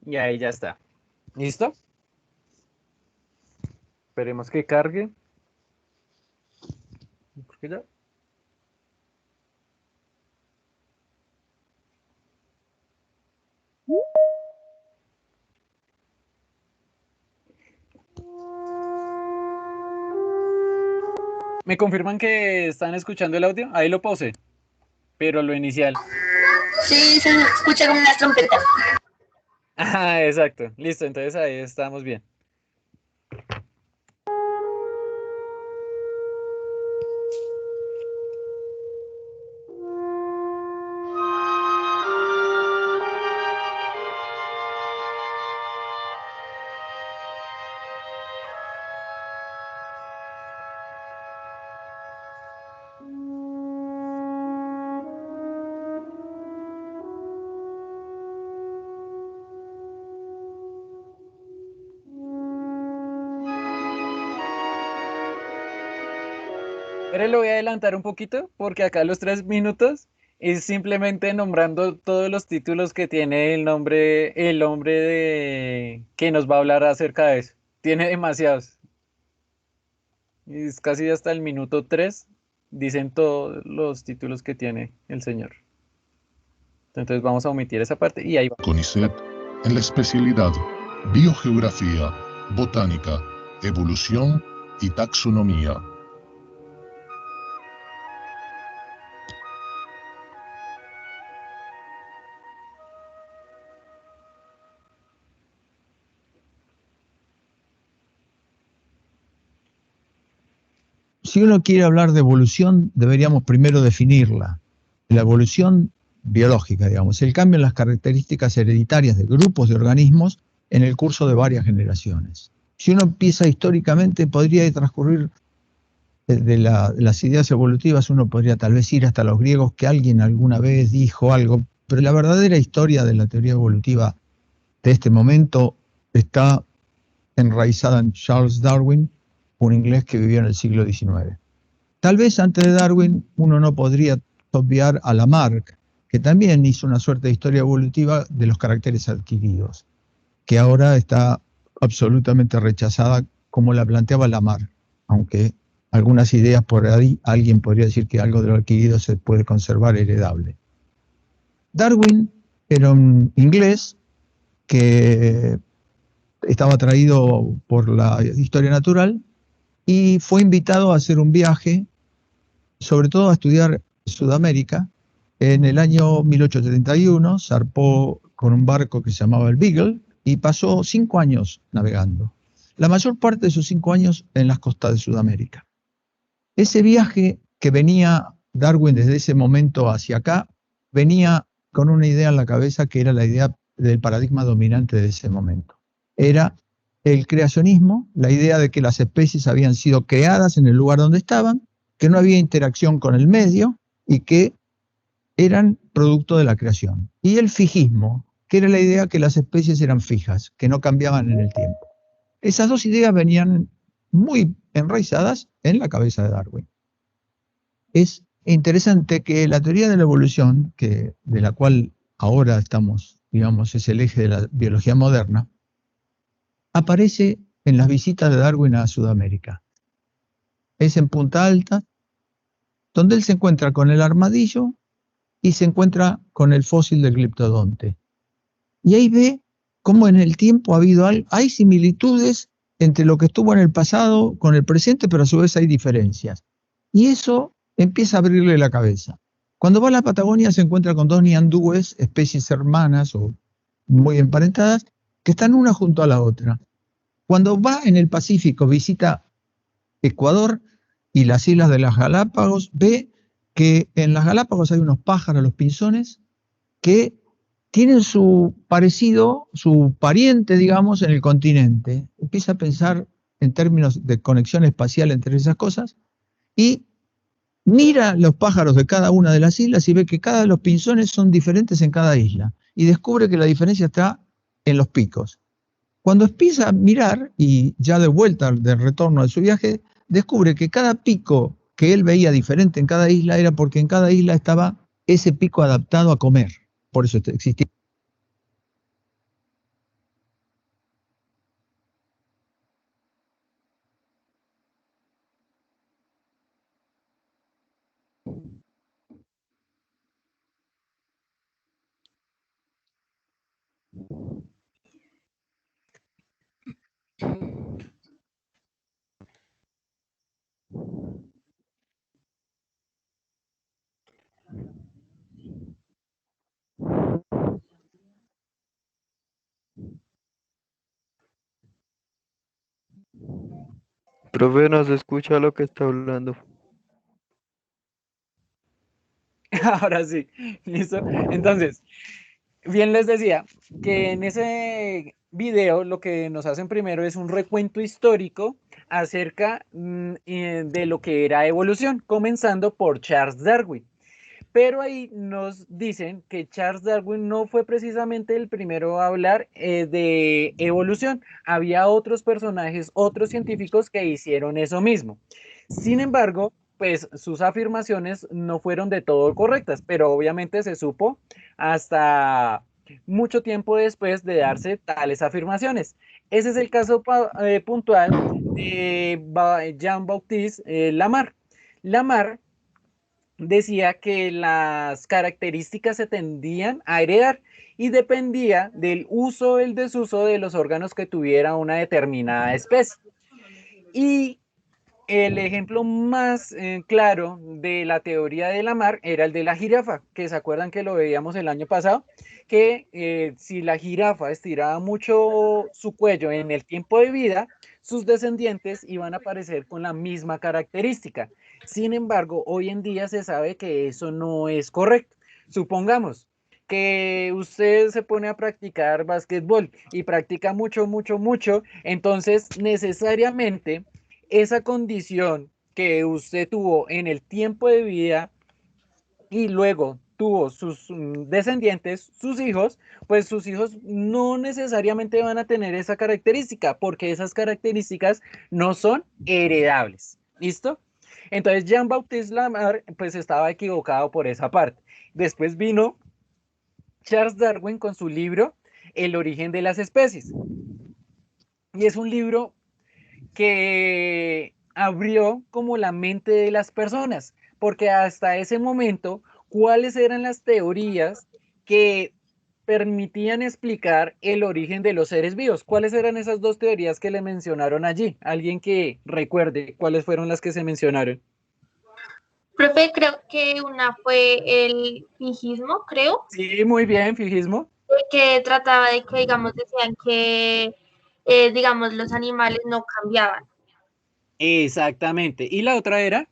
Y ahí ya está. ¿Listo? Esperemos que cargue. ¿Por qué ya? ¿Me confirman que están escuchando el audio? Ahí lo pausé, pero lo inicial. Sí, se escucha como unas trompetas. Ah, exacto. Listo, entonces ahí estamos bien. Pero lo voy a adelantar un poquito porque acá los 3 minutos es simplemente nombrando todos los títulos que tiene el hombre de que nos va a hablar acerca de eso. Tiene demasiados. Es casi hasta el minuto 3 dicen todos los títulos que tiene el señor. Entonces vamos a omitir esa parte y ahí va. CONICET en la especialidad Biogeografía, Botánica, Evolución y Taxonomía. Si uno quiere hablar de evolución, deberíamos primero definirla. La evolución biológica, digamos, el cambio en las características hereditarias de grupos de organismos en el curso de varias generaciones. Si uno empieza históricamente, podría transcurrir de las ideas evolutivas, uno podría tal vez ir hasta los griegos, que alguien alguna vez dijo algo, pero la verdadera historia de la teoría evolutiva de este momento está enraizada en Charles Darwin, un inglés que vivió en el siglo XIX. Tal vez antes de Darwin uno no podría obviar a Lamarck, que también hizo una suerte de historia evolutiva de los caracteres adquiridos, que ahora está absolutamente rechazada como la planteaba Lamarck, aunque algunas ideas por ahí alguien podría decir que algo de lo adquirido se puede conservar heredable. Darwin era un inglés que estaba atraído por la historia natural y fue invitado a hacer un viaje, sobre todo a estudiar Sudamérica. En el año 1831 zarpó con un barco que se llamaba el Beagle y pasó 5 años navegando. La mayor parte de sus 5 años en las costas de Sudamérica. Ese viaje que venía Darwin desde ese momento hacia acá, venía con una idea en la cabeza que era la idea del paradigma dominante de ese momento. Era el creacionismo, la idea de que las especies habían sido creadas en el lugar donde estaban, que no había interacción con el medio y que eran producto de la creación. Y el fijismo, que era la idea que las especies eran fijas, que no cambiaban en el tiempo. Esas dos ideas venían muy enraizadas en la cabeza de Darwin. Es interesante que la teoría de la evolución, de la cual ahora estamos, digamos, es el eje de la biología moderna, aparece en las visitas de Darwin a Sudamérica. Es en Punta Alta, donde él se encuentra con el armadillo y se encuentra con el fósil del gliptodonte. Y ahí ve cómo en el tiempo hay similitudes entre lo que estuvo en el pasado con el presente, pero a su vez hay diferencias. Y eso empieza a abrirle la cabeza. Cuando va a la Patagonia se encuentra con dos ñandúes, especies hermanas o muy emparentadas, que están una junto a la otra. Cuando va en el Pacífico, visita Ecuador y las islas de las Galápagos, ve que en las Galápagos hay unos pájaros, los pinzones, que tienen su parecido, su pariente, digamos, en el continente. Empieza a pensar en términos de conexión espacial entre esas cosas y mira los pájaros de cada una de las islas y ve que cada de los pinzones son diferentes en cada isla y descubre que la diferencia está en los picos. Cuando empieza a mirar, y ya de vuelta, de retorno de su viaje, descubre que cada pico que él veía diferente en cada isla era porque en cada isla estaba ese pico adaptado a comer. Por eso existía. Profe, no se escucha lo que está hablando. Ahora sí, listo. Entonces, bien les decía que en ese video lo que nos hacen primero es un recuento histórico acerca de lo que era evolución, comenzando por Charles Darwin. Pero ahí nos dicen que Charles Darwin no fue precisamente el primero a hablar de evolución. Había otros personajes, otros científicos que hicieron eso mismo. Sin embargo, pues sus afirmaciones no fueron de todo correctas, pero obviamente se supo hasta mucho tiempo después de darse tales afirmaciones. Ese es el caso puntual de Jean-Baptiste Lamarck. Lamarck decía que las características se tendían a heredar y dependía del uso o el desuso de los órganos que tuviera una determinada especie. Y el ejemplo más claro de la teoría de Lamarck era el de la jirafa, que se acuerdan que lo veíamos el año pasado, que si la jirafa estiraba mucho su cuello en el tiempo de vida, sus descendientes iban a aparecer con la misma característica. Sin embargo, hoy en día se sabe que eso no es correcto. Supongamos que usted se pone a practicar básquetbol y practica mucho, mucho, mucho, entonces necesariamente esa condición que usted tuvo en el tiempo de vida y luego tuvo sus descendientes, sus hijos, pues sus hijos no necesariamente van a tener esa característica, porque esas características no son heredables. ¿Listo? Entonces Jean-Baptiste Lamarck pues estaba equivocado por esa parte. Después vino Charles Darwin con su libro El origen de las especies. Y es un libro que abrió como la mente de las personas, porque hasta ese momento, ¿cuáles eran las teorías que permitían explicar el origen de los seres vivos? ¿Cuáles eran esas dos teorías que le mencionaron allí? ¿Alguien que recuerde cuáles fueron las que se mencionaron? Profe, creo que una fue el fijismo, creo, Sí, muy bien, fijismo. que trataba de que, digamos, decían que, digamos, los animales no cambiaban. Exactamente. ¿Y la otra era?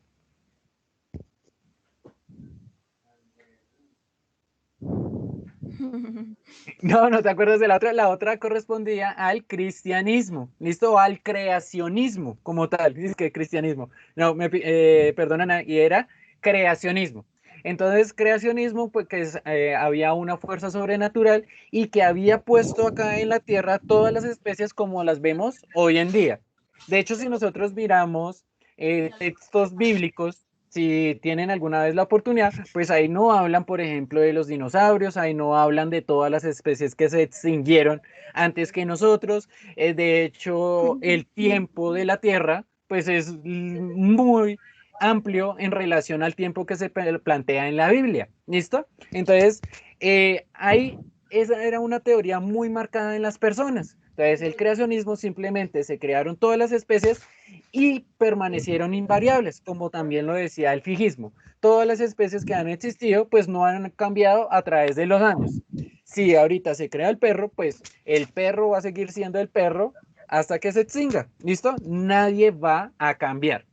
No, no te acuerdas de la otra. La otra correspondía al cristianismo, ¿listo? O al creacionismo como tal. Es que cristianismo. No, perdonan, y era creacionismo. Entonces, creacionismo, pues que había una fuerza sobrenatural y que había puesto acá en la tierra todas las especies como las vemos hoy en día. De hecho, si nosotros miramos textos bíblicos, si tienen alguna vez la oportunidad, pues ahí no hablan, por ejemplo, de los dinosaurios, ahí no hablan de todas las especies que se extinguieron antes que nosotros. De hecho, el tiempo de la Tierra, pues es muy amplio en relación al tiempo que se plantea en la Biblia. ¿Listo? Entonces, esa era una teoría muy marcada en las personas. Entonces, el creacionismo simplemente se crearon todas las especies y permanecieron invariables, como también lo decía el fijismo. Todas las especies que han existido, pues no han cambiado a través de los años. Si ahorita se crea el perro, pues el perro va a seguir siendo el perro hasta que se extinga. ¿Listo? Nadie va a cambiar.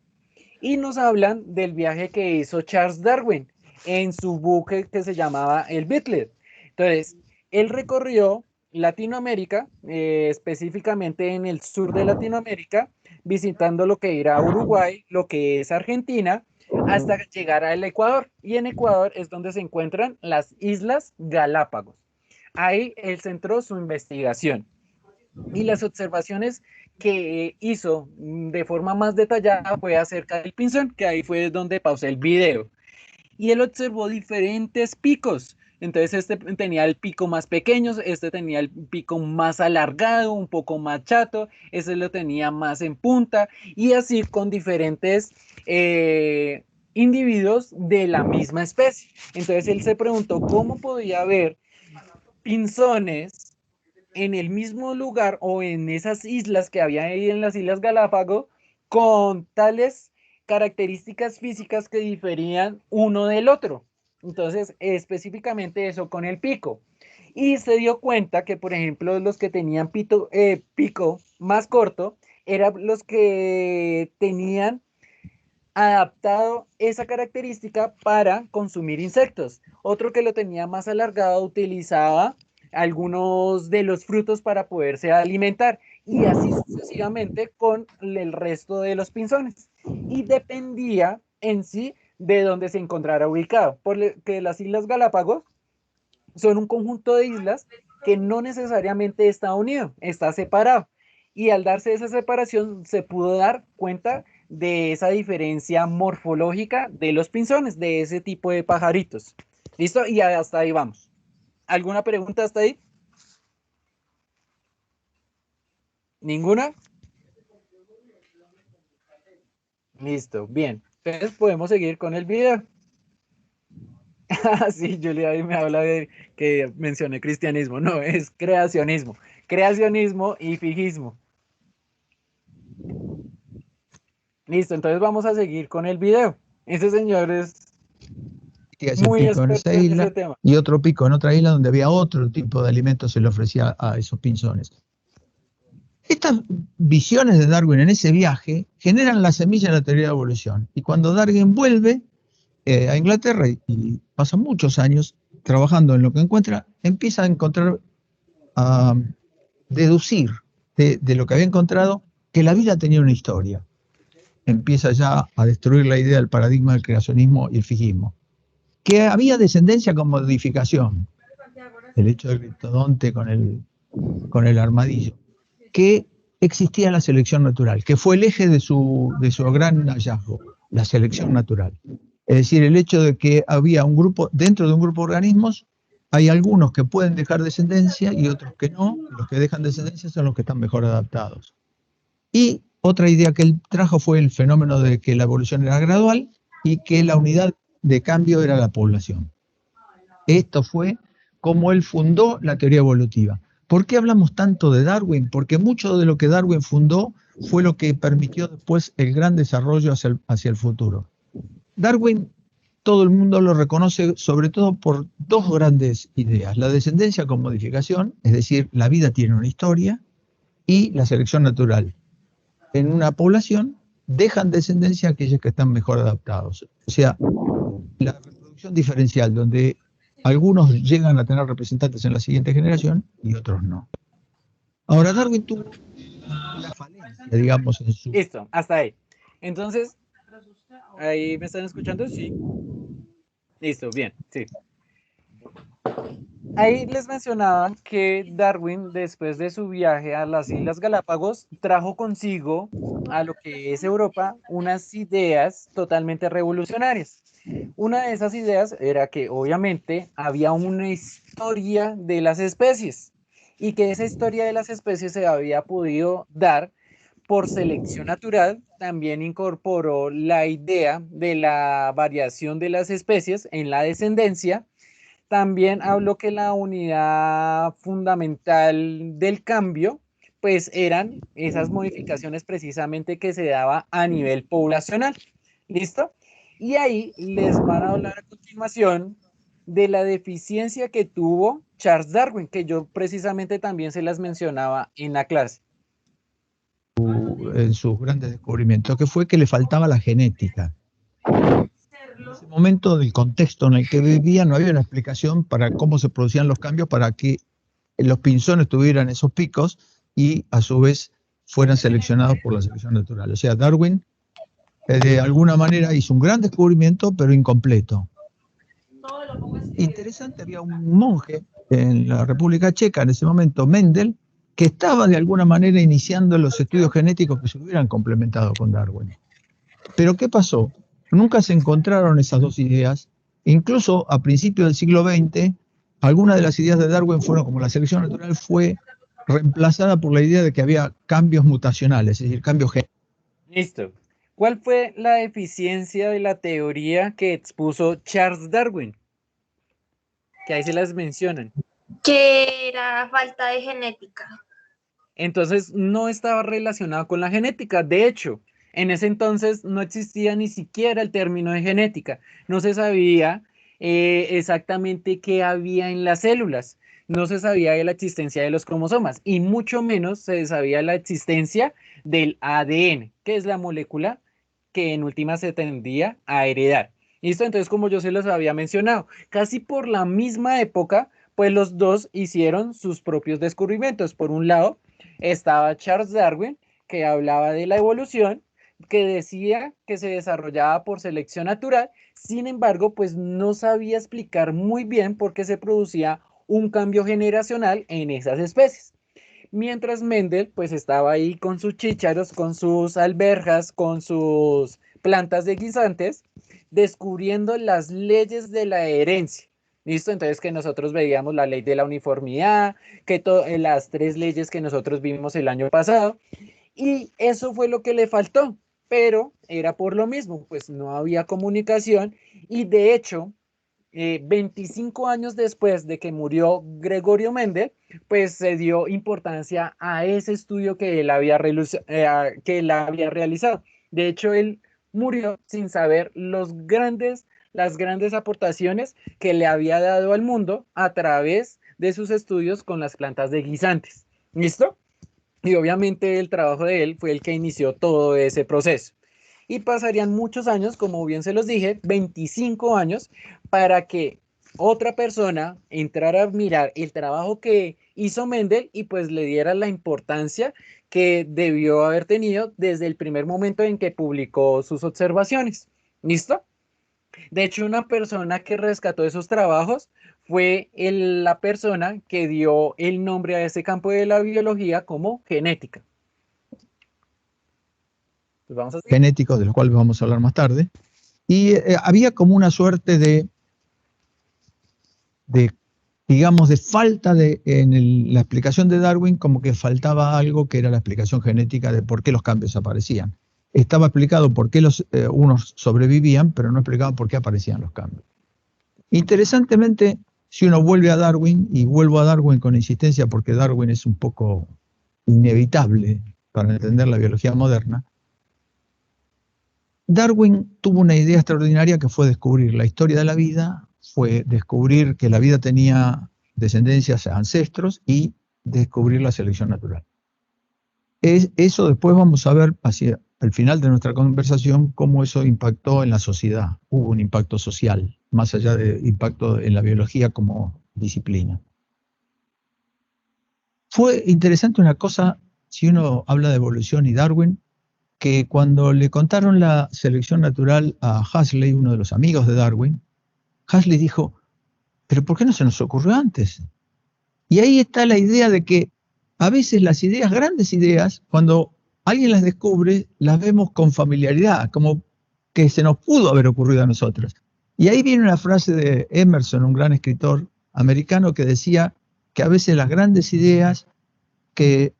Y nos hablan del viaje que hizo Charles Darwin en su buque que se llamaba el Beagle. Entonces, él recorrió Latinoamérica, específicamente en el sur de Latinoamérica, visitando lo que era Uruguay, lo que es Argentina, hasta llegar al Ecuador. Y en Ecuador es donde se encuentran las Islas Galápagos. Ahí él centró su investigación. Y las observaciones que hizo de forma más detallada fue acerca del pinzón, que ahí fue donde pausé el video. Y él observó diferentes picos. Entonces este tenía el pico más pequeño, este tenía el pico más alargado, un poco más chato, este lo tenía más en punta y así con diferentes individuos de la misma especie. Entonces él se preguntó cómo podía haber pinzones en el mismo lugar o en esas islas que había ahí en las Islas Galápagos con tales características físicas que diferían uno del otro. Entonces, específicamente eso con el pico. Y se dio cuenta que, por ejemplo, los que tenían pico más corto eran los que tenían adaptado esa característica para consumir insectos. Otro que lo tenía más alargado utilizaba algunos de los frutos para poderse alimentar y así sucesivamente con el resto de los pinzones. Y dependía en sí de dónde se encontrara ubicado, porque las Islas Galápagos son un conjunto de islas que no necesariamente está unido, está separado. Y al darse esa separación se pudo dar cuenta de esa diferencia morfológica de los pinzones, de ese tipo de pajaritos. ¿Listo? Y hasta ahí vamos. ¿Alguna pregunta hasta ahí? ¿Ninguna? Listo, bien. Entonces podemos seguir con el video. Sí, Julia ahí me habla de que mencioné cristianismo. No, es creacionismo. Creacionismo y fijismo. Listo, entonces vamos a seguir con el video. Ese señor es Ese muy pico en experto esa en ese isla tema. y otro pico en otra isla donde había otro tipo de alimento se le ofrecía a esos pinzones. Estas visiones de Darwin en ese viaje generan la semilla de la teoría de la evolución. Y cuando Darwin vuelve a Inglaterra y pasa muchos años trabajando en lo que encuentra, empieza a encontrar, a deducir de lo que había encontrado que la vida tenía una historia. Empieza ya a destruir la idea del paradigma del creacionismo y el fijismo. Que había descendencia con modificación, el hecho del criptodonte con el armadillo, que existía la selección natural, que fue el eje de su gran hallazgo, la selección natural. Es decir, el hecho de que había un grupo, dentro de un grupo de organismos, hay algunos que pueden dejar descendencia y otros que no. Los que dejan descendencia son los que están mejor adaptados. Y otra idea que él trajo fue el fenómeno de que la evolución era gradual y que la unidad de cambio era la población. Esto fue como él fundó la teoría evolutiva. ¿Por qué hablamos tanto de Darwin? Porque mucho de lo que Darwin fundó fue lo que permitió después el gran desarrollo hacia el futuro. Darwin, todo el mundo lo reconoce sobre todo por dos grandes ideas: la descendencia con modificación, es decir, la vida tiene una historia, y la selección natural. En una población dejan descendencia aquellos que están mejor adaptados. O sea, la reproducción diferencial, donde algunos llegan a tener representantes en la siguiente generación y otros no. Ahora, Darwin tuvo una falencia, digamos, en su... Listo, hasta ahí. Entonces, ¿ahí me están escuchando? Sí. Listo, bien, sí. Ahí les mencionaban que Darwin, después de su viaje a las Islas Galápagos, trajo consigo a lo que es Europa unas ideas totalmente revolucionarias. Una de esas ideas era que obviamente había una historia de las especies y que esa historia de las especies se había podido dar por selección natural. También incorporó la idea de la variación de las especies en la descendencia. También habló que la unidad fundamental del cambio, pues eran esas modificaciones precisamente que se daba a nivel poblacional. ¿Listo? Y ahí les van a hablar a continuación de la deficiencia que tuvo Charles Darwin, que yo precisamente también se las mencionaba en la clase. En sus grandes descubrimientos, que fue que le faltaba la genética. En ese momento del contexto en el que vivía no había una explicación para cómo se producían los cambios para que los pinzones tuvieran esos picos y a su vez fueran seleccionados por la selección natural. O sea, Darwin de alguna manera hizo un gran descubrimiento, pero incompleto. Interesante, había un monje en la República Checa en ese momento, Mendel, que estaba de alguna manera iniciando los estudios genéticos que se hubieran complementado con Darwin. Pero ¿qué pasó? Nunca se encontraron esas dos ideas. Incluso a principios del siglo XX, algunas de las ideas de Darwin fueron, como la selección natural, fue reemplazada por la idea de que había cambios mutacionales, es decir, cambios genéticos. Listo. ¿Cuál fue la deficiencia de la teoría que expuso Charles Darwin? Que ahí se las mencionan. Que era falta de genética. Entonces no estaba relacionado con la genética. De hecho, en ese entonces no existía ni siquiera el término de genética. No se sabía exactamente qué había en las células. No se sabía de la existencia de los cromosomas y mucho menos se sabía la existencia del ADN, que es la molécula que en última se tendría a heredar. ¿Listo? Entonces, como yo se los había mencionado, casi por la misma época, pues los dos hicieron sus propios descubrimientos. Por un lado, estaba Charles Darwin, que hablaba de la evolución, que decía que se desarrollaba por selección natural, sin embargo, pues no sabía explicar muy bien por qué se producía un cambio generacional en esas especies. Mientras Mendel, pues estaba ahí con sus chícharos, con sus alberjas, con sus plantas de guisantes, descubriendo las leyes de la herencia. ¿Listo? Entonces que nosotros veíamos la ley de la uniformidad, que las tres leyes que nosotros vimos el año pasado, y eso fue lo que le faltó, pero era por lo mismo, pues no había comunicación y de hecho, 25 años después de que murió Gregorio Mendel, pues se dio importancia a ese estudio que que él había realizado. De hecho, él murió sin saber las grandes aportaciones que le había dado al mundo a través de sus estudios con las plantas de guisantes. ¿Listo? Y obviamente el trabajo de él fue el que inició todo ese proceso. Y pasarían muchos años, como bien se los dije, 25 años, para que otra persona entrara a mirar el trabajo que hizo Mendel y pues le diera la importancia que debió haber tenido desde el primer momento en que publicó sus observaciones. ¿Listo? De hecho, una persona que rescató esos trabajos fue la persona que dio el nombre a ese campo de la biología como genética. Pues vamos a seguir. Genéticos, de los cuales vamos a hablar más tarde. Y había como una suerte de digamos, de falta la explicación de Darwin, como que faltaba algo que era la explicación genética de por qué los cambios aparecían. Estaba explicado por qué unos sobrevivían, pero no explicaba por qué aparecían los cambios. Interesantemente, si uno vuelve a Darwin, y vuelvo a Darwin con insistencia porque Darwin es un poco inevitable para entender la biología moderna, Darwin tuvo una idea extraordinaria que fue descubrir la historia de la vida, fue descubrir que la vida tenía descendencias, ancestros, y descubrir la selección natural. Eso después vamos a ver hacia el final de nuestra conversación cómo eso impactó en la sociedad. Hubo un impacto social, más allá de impacto en la biología como disciplina. Fue interesante una cosa, si uno habla de evolución y Darwin, que cuando le contaron la selección natural a Huxley, uno de los amigos de Darwin, Huxley dijo, ¿pero por qué no se nos ocurrió antes? Y ahí está la idea de que a veces las ideas, grandes ideas, cuando alguien las descubre, las vemos con familiaridad, como que se nos pudo haber ocurrido a nosotros. Y ahí viene una frase de Emerson, un gran escritor americano, que decía que a veces las grandes ideas que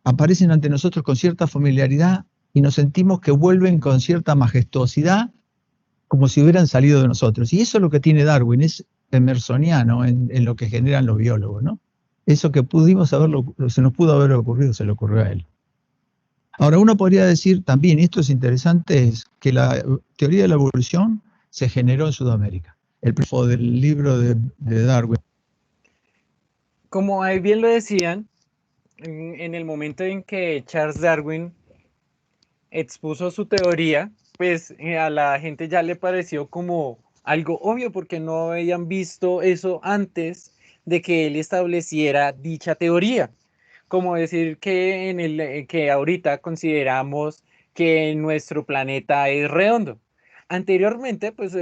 aparecen ante nosotros con cierta familiaridad y nos sentimos que vuelven con cierta majestuosidad, como si hubieran salido de nosotros. Y eso es lo que tiene Darwin, es emersoniano en lo que generan los biólogos, ¿no? Eso que se nos pudo haber ocurrido, se le ocurrió a él. Ahora, uno podría decir también, y esto es interesante, es que la teoría de la evolución se generó en Sudamérica. El prefacio del libro de Darwin. Como ahí bien lo decían, en el momento en que Charles Darwin expuso su teoría, pues a la gente ya le pareció como algo obvio porque no habían visto eso antes de que él estableciera dicha teoría. Como decir que que ahorita consideramos que nuestro planeta es redondo. Anteriormente, pues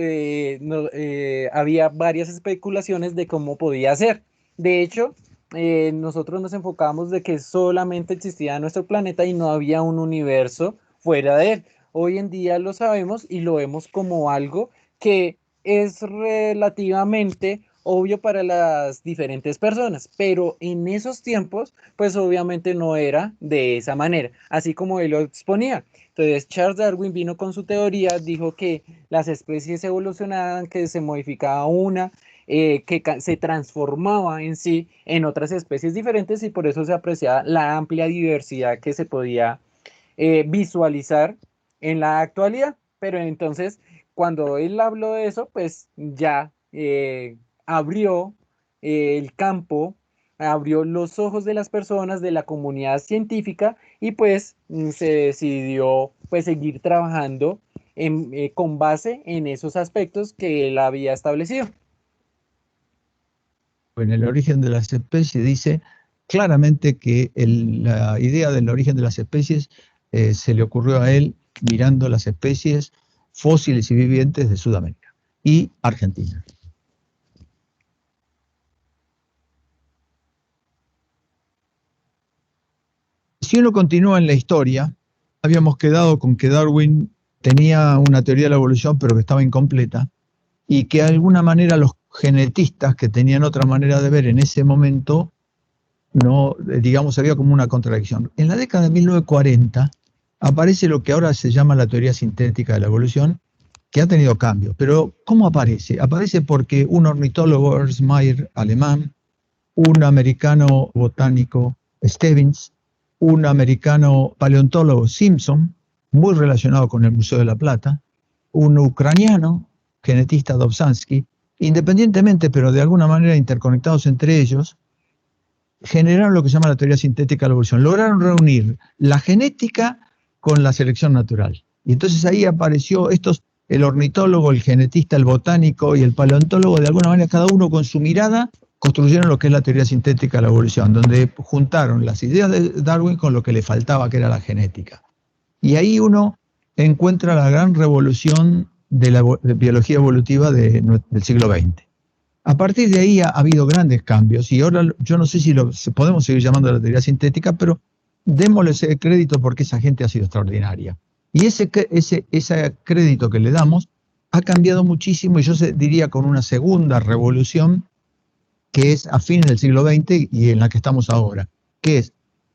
había varias especulaciones de cómo podía ser. De hecho, nosotros nos enfocamos de que solamente existía nuestro planeta y no había un universo fuera de él. Hoy en día lo sabemos y lo vemos como algo que es relativamente obvio para las diferentes personas, pero en esos tiempos, pues obviamente no era de esa manera, así como él lo exponía. Entonces, Charles Darwin vino con su teoría, dijo que las especies evolucionaban, que se modificaba una se transformaba en sí en otras especies diferentes y por eso se apreciaba la amplia diversidad que se podía visualizar en la actualidad. Pero entonces, cuando él habló de eso, pues ya abrió el campo, abrió los ojos de las personas, de la comunidad científica, y pues se decidió pues seguir trabajando con base en esos aspectos que él había establecido. En el origen de las especies dice claramente que la idea del origen de las especies se le ocurrió a él mirando las especies fósiles y vivientes de Sudamérica y Argentina. Si uno continúa en la historia, habíamos quedado con que Darwin tenía una teoría de la evolución, pero que estaba incompleta, y que de alguna manera los genetistas que tenían otra manera de ver en ese momento, no, digamos, había como una contradicción. En la década de 1940 aparece lo que ahora se llama la teoría sintética de la evolución, que ha tenido cambios. Pero ¿cómo aparece? Aparece porque un ornitólogo, Ernst Mayr, alemán, un americano botánico, Stebbins, un americano paleontólogo, Simpson, muy relacionado con el Museo de la Plata, un ucraniano, genetista Dobzhansky, independientemente, pero de alguna manera interconectados entre ellos, generaron lo que se llama la teoría sintética de la evolución. Lograron reunir la genética con la selección natural. Y entonces ahí apareció el ornitólogo, el genetista, el botánico y el paleontólogo, de alguna manera cada uno con su mirada, construyeron lo que es la teoría sintética de la evolución, donde juntaron las ideas de Darwin con lo que le faltaba, que era la genética. Y ahí uno encuentra la gran revolución de la biología evolutiva del siglo XX. A partir de ahí ha habido grandes cambios y ahora yo no sé si podemos seguir llamando la teoría sintética, pero démosle ese crédito porque esa gente ha sido extraordinaria. Y ese crédito que le damos ha cambiado muchísimo y yo diría con una segunda revolución que es a fines del siglo XX y en la que estamos ahora, que es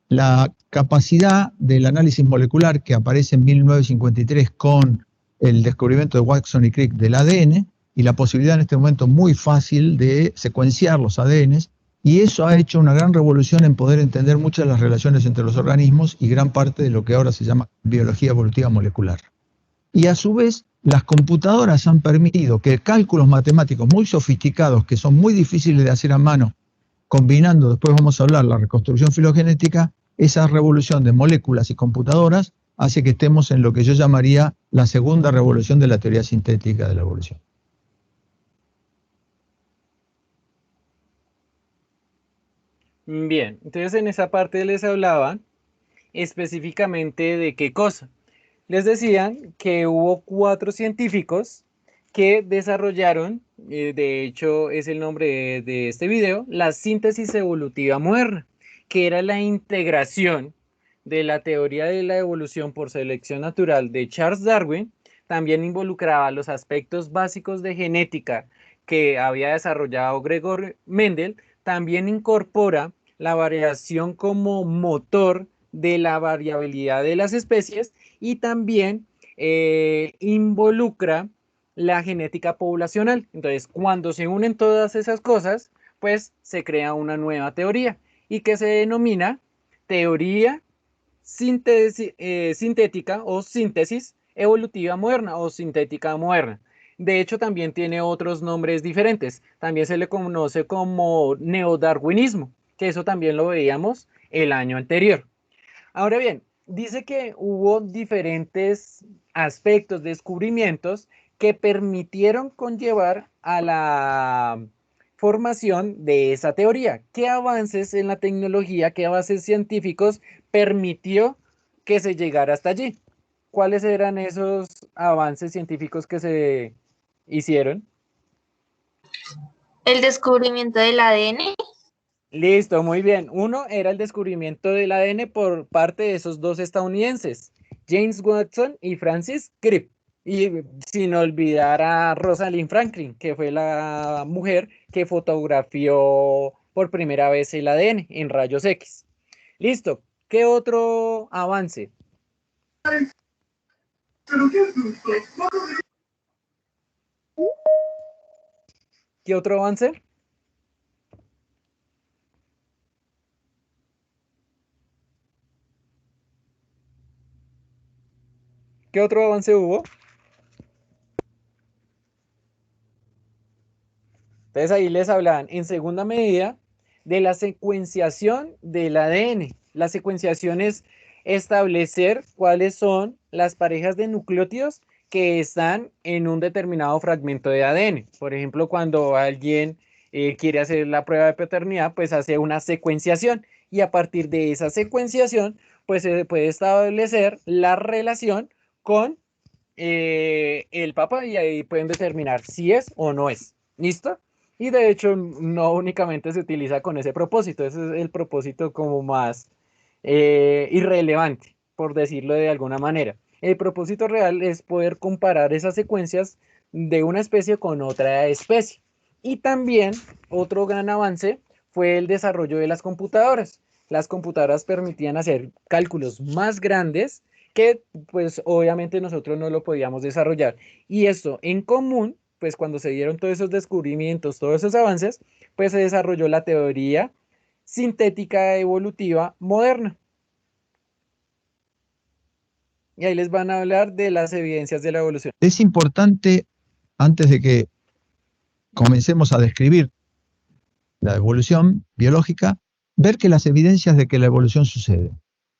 la capacidad del análisis molecular que aparece en 1953 con el descubrimiento de Watson y Crick del ADN y la posibilidad en este momento muy fácil de secuenciar los ADNs, y eso ha hecho una gran revolución en poder entender muchas de las relaciones entre los organismos y gran parte de lo que ahora se llama biología evolutiva molecular. Y a su vez, las computadoras han permitido que cálculos matemáticos muy sofisticados, que son muy difíciles de hacer a mano, combinando, después vamos a hablar, la reconstrucción filogenética, esa revolución de moléculas y computadoras hace que estemos en lo que yo llamaría la segunda revolución de la teoría sintética de la evolución. Bien, entonces en esa parte les hablaba específicamente de qué cosa. Les decían que hubo 4 científicos que desarrollaron, de hecho es el nombre de este video, la síntesis evolutiva moderna, que era la integración de la teoría de la evolución por selección natural de Charles Darwin. También involucraba los aspectos básicos de genética que había desarrollado Gregor Mendel. También incorpora la variación como motor de la variabilidad de las especies y también involucra la genética poblacional. Entonces, cuando se unen todas esas cosas, pues se crea una nueva teoría y que se denomina teoría sintética o síntesis evolutiva moderna o sintética moderna. De hecho, también tiene otros nombres diferentes. También se le conoce como neodarwinismo, que eso también lo veíamos el año anterior. Ahora bien, dice que hubo diferentes aspectos, descubrimientos que permitieron conllevar a la formación de esa teoría. ¿Qué avances en la tecnología, qué avances científicos permitió que se llegara hasta allí? ¿Cuáles eran esos avances científicos que se hicieron? El descubrimiento del ADN. Listo, muy bien. Uno era el descubrimiento del ADN por parte de esos 2 estadounidenses, James Watson y Francis Crick. Y sin olvidar a Rosalind Franklin, que fue la mujer que fotografió por primera vez el ADN en rayos X. Listo. ¿Qué otro avance? ¿Qué otro avance? ¿Qué otro avance hubo? Entonces ahí les hablaban en segunda medida de la secuenciación del ADN. La secuenciación es establecer cuáles son las parejas de nucleótidos que están en un determinado fragmento de ADN. Por ejemplo, cuando alguien quiere hacer la prueba de paternidad, pues hace una secuenciación y a partir de esa secuenciación, pues se puede establecer la relación con el papá y ahí pueden determinar si es o no es. ¿Listo? Y de hecho no únicamente se utiliza con ese propósito, ese es el propósito como más irrelevante, por decirlo de alguna manera. El propósito real es poder comparar esas secuencias de una especie con otra especie. Y también otro gran avance fue el desarrollo de las computadoras. Las computadoras permitían hacer cálculos más grandes que pues obviamente nosotros no lo podíamos desarrollar. Y esto en común, pues cuando se dieron todos esos descubrimientos, todos esos avances, pues se desarrolló la teoría sintética evolutiva moderna. Y ahí les van a hablar de las evidencias de la evolución. Es importante, antes de que comencemos a describir la evolución biológica, ver que las evidencias de que la evolución sucede.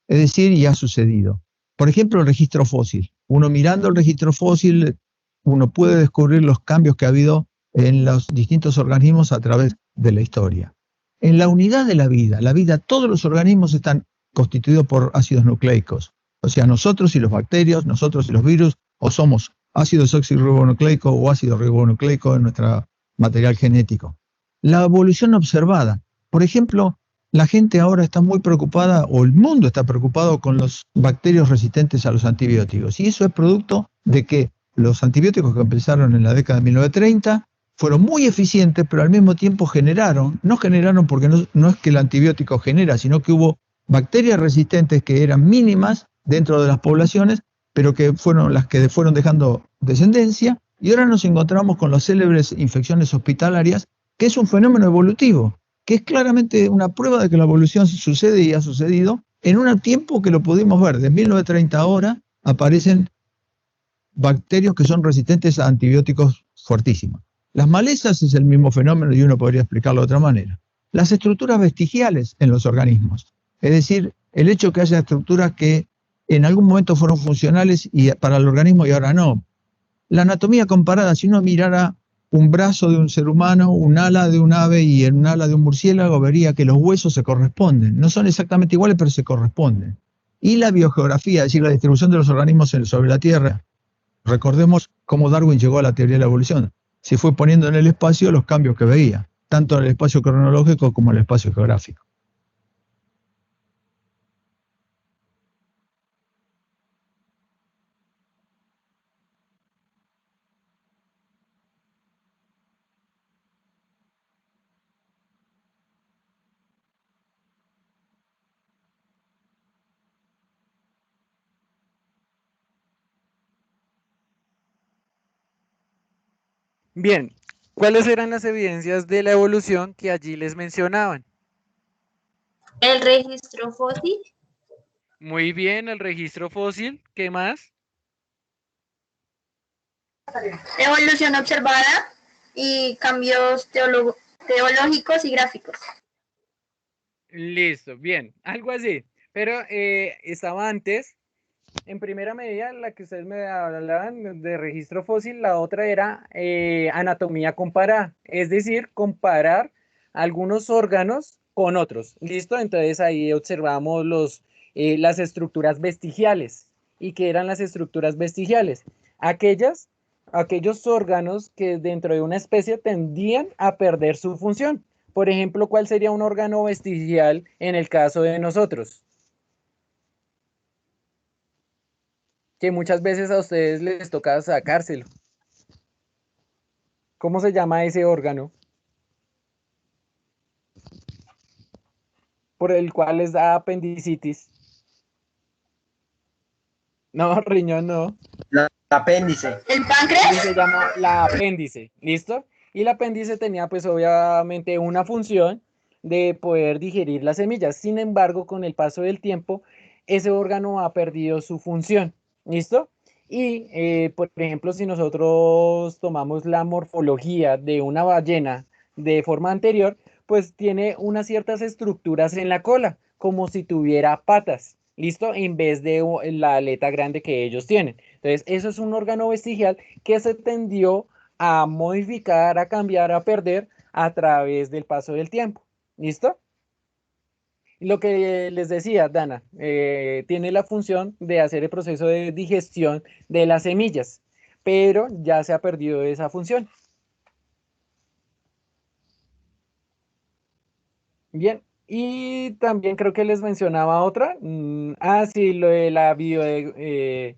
Es decir, y ha sucedido. Por ejemplo, el registro fósil. Uno mirando el registro fósil, uno puede descubrir los cambios que ha habido en los distintos organismos a través de la historia. En la unidad de la vida, todos los organismos están constituidos por ácidos nucleicos. O sea, nosotros y los bacterias, nosotros y los virus, o somos ácido desoxirribonucleico o ácido ribonucleico en nuestro material genético. La evolución observada. Por ejemplo, la gente ahora está muy preocupada, o el mundo está preocupado con los bacterios resistentes a los antibióticos. Y eso es producto de que los antibióticos que empezaron en la década de 1930 fueron muy eficientes, pero al mismo tiempo no generaron porque no es que el antibiótico genera, sino que hubo bacterias resistentes que eran mínimas dentro de las poblaciones, pero que fueron las que fueron dejando descendencia, y ahora nos encontramos con las célebres infecciones hospitalarias, que es un fenómeno evolutivo, que es claramente una prueba de que la evolución sucede y ha sucedido en un tiempo que lo pudimos ver. De 1930 ahora aparecen bacterias que son resistentes a antibióticos fuertísimos. Las malezas es el mismo fenómeno y uno podría explicarlo de otra manera. Las estructuras vestigiales en los organismos, es decir, el hecho que haya estructuras que en algún momento fueron funcionales y para el organismo y ahora no. La anatomía comparada, si uno mirara un brazo de un ser humano, un ala de un ave y un ala de un murciélago, vería que los huesos se corresponden. No son exactamente iguales, pero se corresponden. Y la biogeografía, es decir, la distribución de los organismos sobre la Tierra. Recordemos cómo Darwin llegó a la teoría de la evolución. Se fue poniendo en el espacio los cambios que veía, tanto en el espacio cronológico como en el espacio geográfico. Bien, ¿cuáles eran las evidencias de la evolución que allí les mencionaban? El registro fósil, Muy bien, el registro fósil. ¿Qué más? evolución observada y cambios teológicos y gráficos. Listo, bien, algo así. Pero estaba antes, en primera medida, la que ustedes me hablaban de registro fósil, la otra era anatomía comparada, es decir, comparar algunos órganos con otros. ¿Listo? Entonces ahí observamos las estructuras vestigiales. ¿Y qué eran las estructuras vestigiales? Aquellos órganos que dentro de una especie tendían a perder su función. Por ejemplo, ¿cuál sería un órgano vestigial en el caso de nosotros? Que muchas veces a ustedes les toca sacárselo. ¿Cómo se llama ese órgano? Por el cual les da apendicitis. No, riñón no. El apéndice. El páncreas. Sí se llama la apéndice, ¿listo? Y el apéndice tenía pues obviamente una función de poder digerir las semillas. Sin embargo, con el paso del tiempo, ese órgano ha perdido su función. ¿Listo? Y, por ejemplo, si nosotros tomamos la morfología de una ballena de forma anterior, pues tiene unas ciertas estructuras en la cola, como si tuviera patas, ¿listo? En vez de la aleta grande que ellos tienen. Entonces, eso es un órgano vestigial que se tendió a modificar, a cambiar, a perder a través del paso del tiempo, ¿listo? Lo que les decía, Dana, tiene la función de hacer el proceso de digestión de las semillas, pero ya se ha perdido esa función. Bien, y también creo que les mencionaba otra. Sí, lo de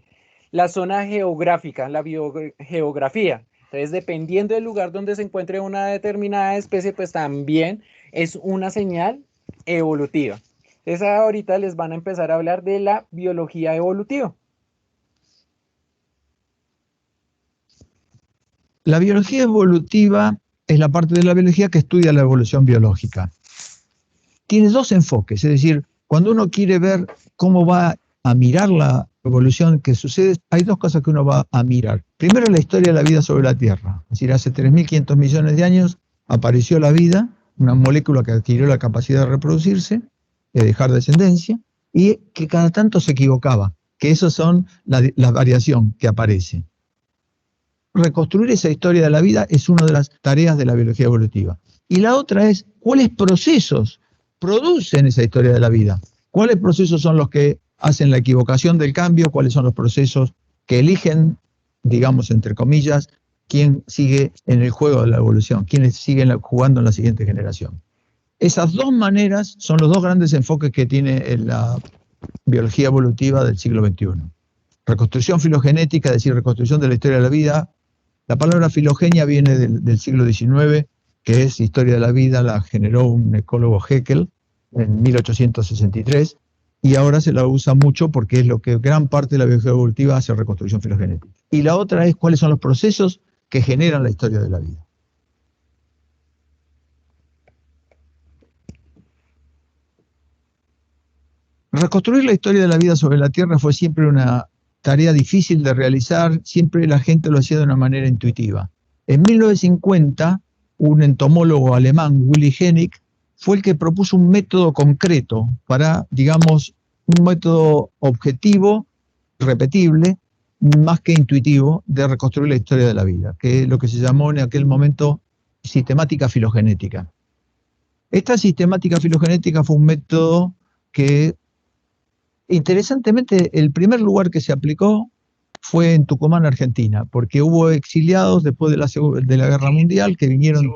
la zona geográfica, la biogeografía. Entonces, dependiendo del lugar donde se encuentre una determinada especie, pues también es una señal evolutiva. Entonces, ahorita les van a empezar a hablar de la biología evolutiva. La biología evolutiva es la parte de la biología que estudia la evolución biológica. Tiene dos enfoques, es decir, cuando uno quiere ver cómo va a mirar la evolución que sucede, hay dos cosas que uno va a mirar. Primero, la historia de la vida sobre la Tierra. Es decir, hace 3.500 millones de años apareció la vida, una molécula que adquirió la capacidad de reproducirse, de dejar descendencia, y que cada tanto se equivocaba, que eso son la variación que aparece. Reconstruir esa historia de la vida es una de las tareas de la biología evolutiva. Y la otra es, ¿cuáles procesos producen esa historia de la vida? ¿Cuáles procesos son los que hacen la equivocación del cambio? ¿Cuáles son los procesos que eligen, digamos, entre comillas, quién sigue en el juego de la evolución, quiénes siguen jugando en la siguiente generación? Esas dos maneras son los dos grandes enfoques que tiene la biología evolutiva del siglo XXI. Reconstrucción filogenética, es decir, reconstrucción de la historia de la vida. La palabra filogenia viene del siglo XIX, que es historia de la vida, la generó un ecólogo Haeckel en 1863, y ahora se la usa mucho porque es lo que gran parte de la biología evolutiva hace, reconstrucción filogenética. Y la otra es cuáles son los procesos que generan la historia de la vida. Reconstruir la historia de la vida sobre la Tierra fue siempre una tarea difícil de realizar, siempre la gente lo hacía de una manera intuitiva. En 1950, un entomólogo alemán, Willy Hennig, fue el que propuso un método concreto para, digamos, un método objetivo, repetible, más que intuitivo, de reconstruir la historia de la vida, que es lo que se llamó en aquel momento sistemática filogenética. Esta sistemática filogenética fue un método que, interesantemente, el primer lugar que se aplicó fue en Tucumán, Argentina, porque hubo exiliados después de la Guerra Mundial que vinieron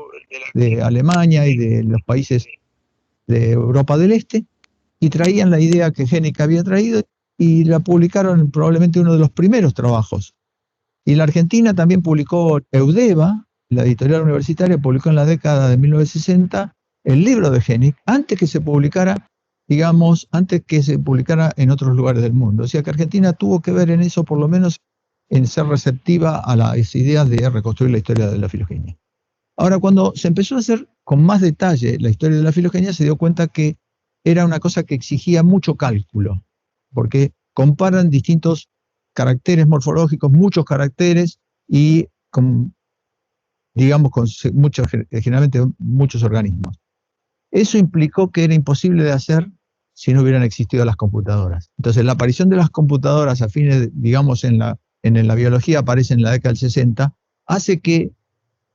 de Alemania y de los países de Europa del Este y traían la idea que Hennig había traído y la publicaron probablemente uno de los primeros trabajos. Y la Argentina también publicó Eudeva, la editorial universitaria, publicó en la década de 1960 el libro de Hennig, antes que se publicara, digamos, antes que se publicara en otros lugares del mundo. O sea que Argentina tuvo que ver en eso, por lo menos en ser receptiva a las ideas de reconstruir la historia de la filogenia. Ahora, cuando se empezó a hacer con más detalle la historia de la filogenia, se dio cuenta que era una cosa que exigía mucho cálculo, porque comparan distintos caracteres morfológicos, muchos caracteres, y con, digamos, con generalmente muchos organismos. Eso implicó que era imposible de hacer si no hubieran existido las computadoras. Entonces, la aparición de las computadoras a fines, digamos, en la biología aparece en la década del 60, hace que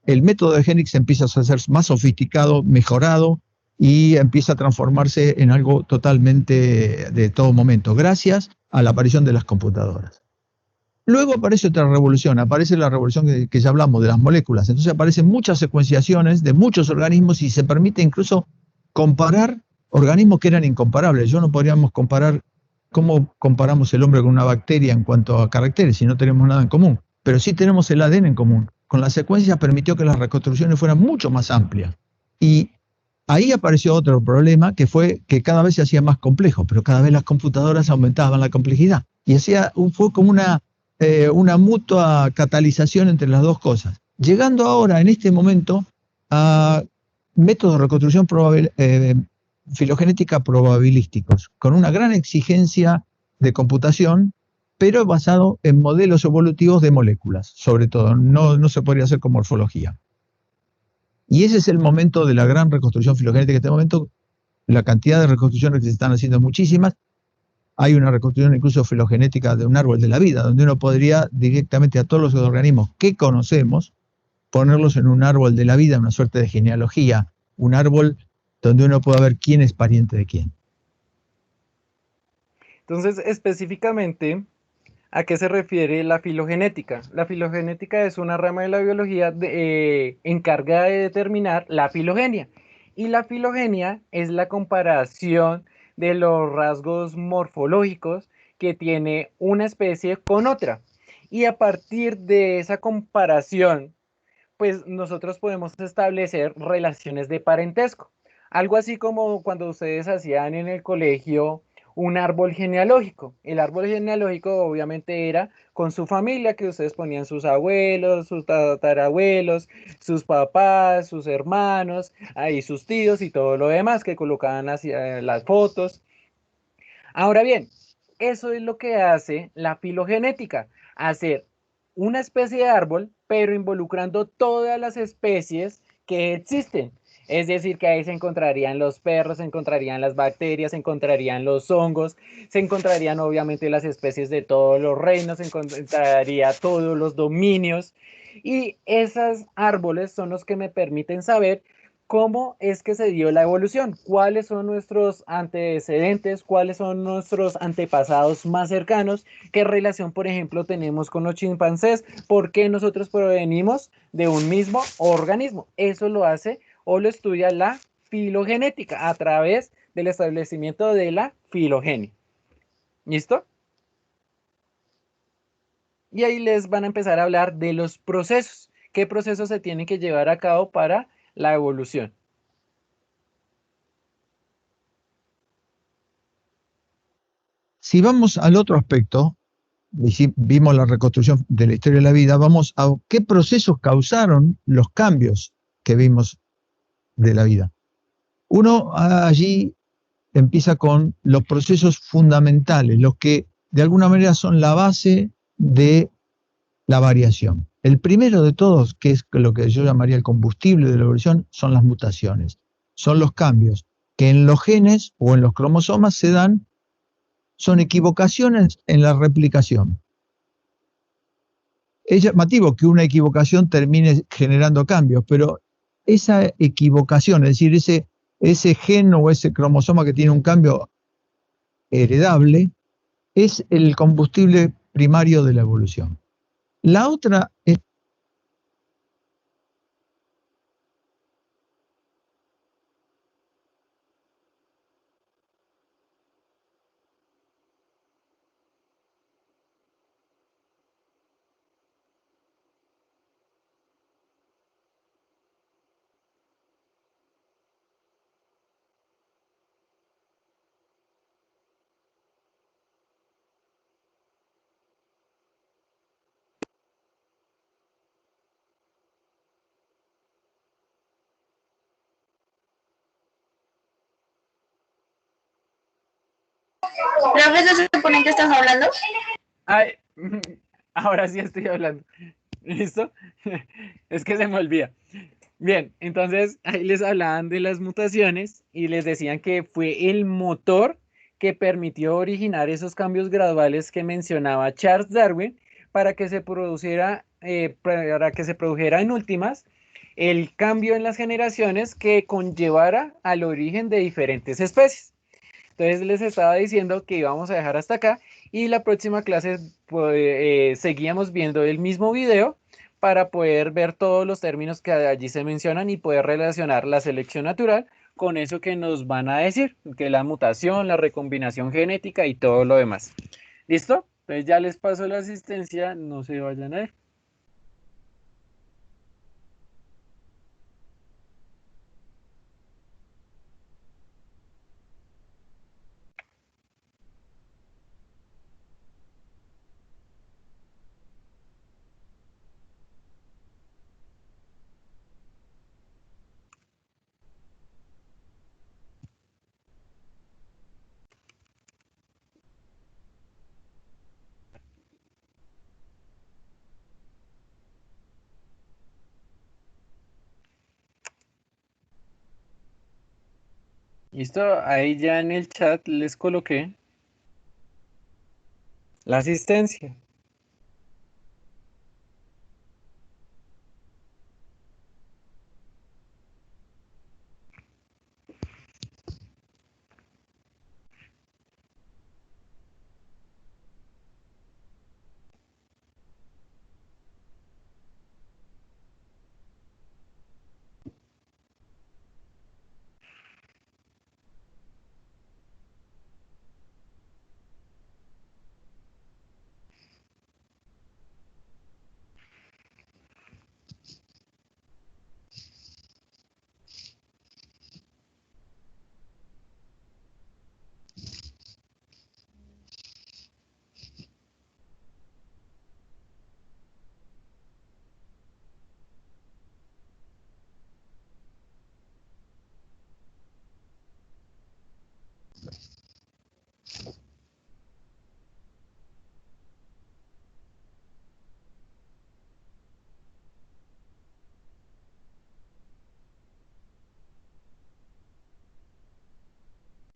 el método de Hennig se empieza a hacer más sofisticado, mejorado, y empieza a transformarse en algo totalmente de todo momento, gracias a la aparición de las computadoras. Luego aparece otra revolución, aparece la revolución que ya hablamos, de las moléculas. Entonces aparecen muchas secuenciaciones de muchos organismos y se permite incluso comparar organismos que eran incomparables. No podríamos comparar cómo comparamos el hombre con una bacteria en cuanto a caracteres si no tenemos nada en común, pero sí tenemos el ADN en común. Con la secuencia permitió que las reconstrucciones fueran mucho más amplias. Y ahí apareció otro problema, que fue que cada vez se hacía más complejo, pero cada vez las computadoras aumentaban la complejidad. Y fue como una mutua catalización entre las dos cosas. llegando ahora, en este momento, a métodos de reconstrucción filogenética probabilísticos, con una gran exigencia de computación, pero basado en modelos evolutivos de moléculas, sobre todo, no se podría hacer con morfología. Y ese es el momento de la gran reconstrucción filogenética. En este momento, la cantidad de reconstrucciones que se están haciendo es muchísimas. Hay una reconstrucción incluso filogenética de un árbol de la vida, donde uno podría directamente a todos los organismos que conocemos ponerlos en un árbol de la vida, una suerte de genealogía, un árbol donde uno pueda ver quién es pariente de quién. Entonces, específicamente, ¿a qué se refiere la filogenética? La filogenética es una rama de la biología encargada de determinar la filogenia. Y la filogenia es la comparación de los rasgos morfológicos que tiene una especie con otra. Y a partir de esa comparación, pues nosotros podemos establecer relaciones de parentesco. Algo así como cuando ustedes hacían en el colegio un árbol genealógico. El árbol genealógico obviamente era con su familia, que ustedes ponían sus abuelos, sus tatarabuelos, sus papás, sus hermanos, ahí sus tíos y todo lo demás que colocaban hacia las fotos. Ahora bien, eso es lo que hace la filogenética, hacer una especie de árbol, pero involucrando todas las especies que existen. Es decir, que ahí se encontrarían los perros, se encontrarían las bacterias, se encontrarían los hongos, se encontrarían obviamente las especies de todos los reinos, se encontraría todos los dominios. Y esos árboles son los que me permiten saber cómo es que se dio la evolución, cuáles son nuestros antecedentes, cuáles son nuestros antepasados más cercanos, qué relación, por ejemplo, tenemos con los chimpancés, por qué nosotros provenimos de un mismo organismo. Eso lo hace o lo estudia la filogenética a través del establecimiento de la filogenia. ¿Listo? Y ahí les van a empezar a hablar de los procesos, qué procesos se tienen que llevar a cabo para la evolución. Si vamos al otro aspecto, vimos la reconstrucción de la historia de la vida, vamos a qué procesos causaron los cambios que vimos de la vida. Uno allí empieza con los procesos fundamentales, los que de alguna manera son la base de la variación. El primero de todos, que es lo que yo llamaría el combustible de la evolución, son las mutaciones. Son los cambios que en los genes o en los cromosomas se dan, son equivocaciones en la replicación. Es llamativo que una equivocación termine generando cambios, pero esa equivocación, es decir, ese gen o ese cromosoma que tiene un cambio heredable, es el combustible primario de la evolución. La otra es ¿Profe, se supone que estás hablando? Ay, ahora sí estoy hablando. ¿Listo? Es que se me olvida. Bien, entonces ahí les hablaban de las mutaciones y les decían que fue el motor que permitió originar esos cambios graduales que mencionaba Charles Darwin para que se produjera en últimas el cambio en las generaciones que conllevara al origen de diferentes especies. Entonces les estaba diciendo que íbamos a dejar hasta acá y la próxima clase pues, seguíamos viendo el mismo video para poder ver todos los términos que allí se mencionan y poder relacionar la selección natural con eso que nos van a decir, que es la mutación, la recombinación genética y todo lo demás. ¿Listo? Entonces ya les paso la asistencia, no se vayan a ir. Listo, ahí ya en el chat les coloqué la asistencia.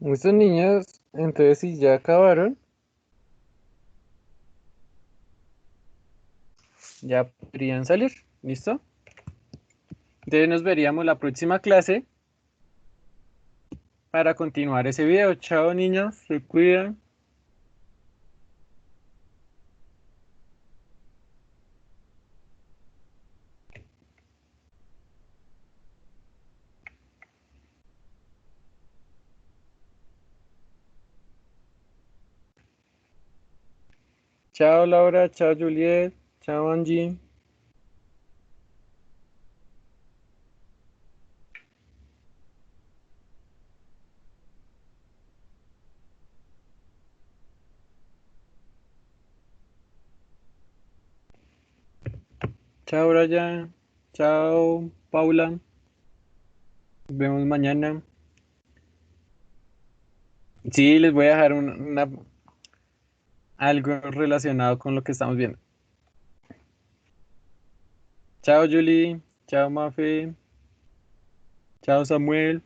Estos niños, entonces si ya acabaron, ya podrían salir. ¿Listo? Entonces nos veríamos la próxima clase para continuar ese video. Chao niños, se cuidan. Chao Laura, chao Juliet, chao Angie. Chao Brian, chao Paula. Nos vemos mañana. Sí, les voy a dejar algo relacionado con lo que estamos viendo. Chao Julie, chao Mafe, chao Samuel.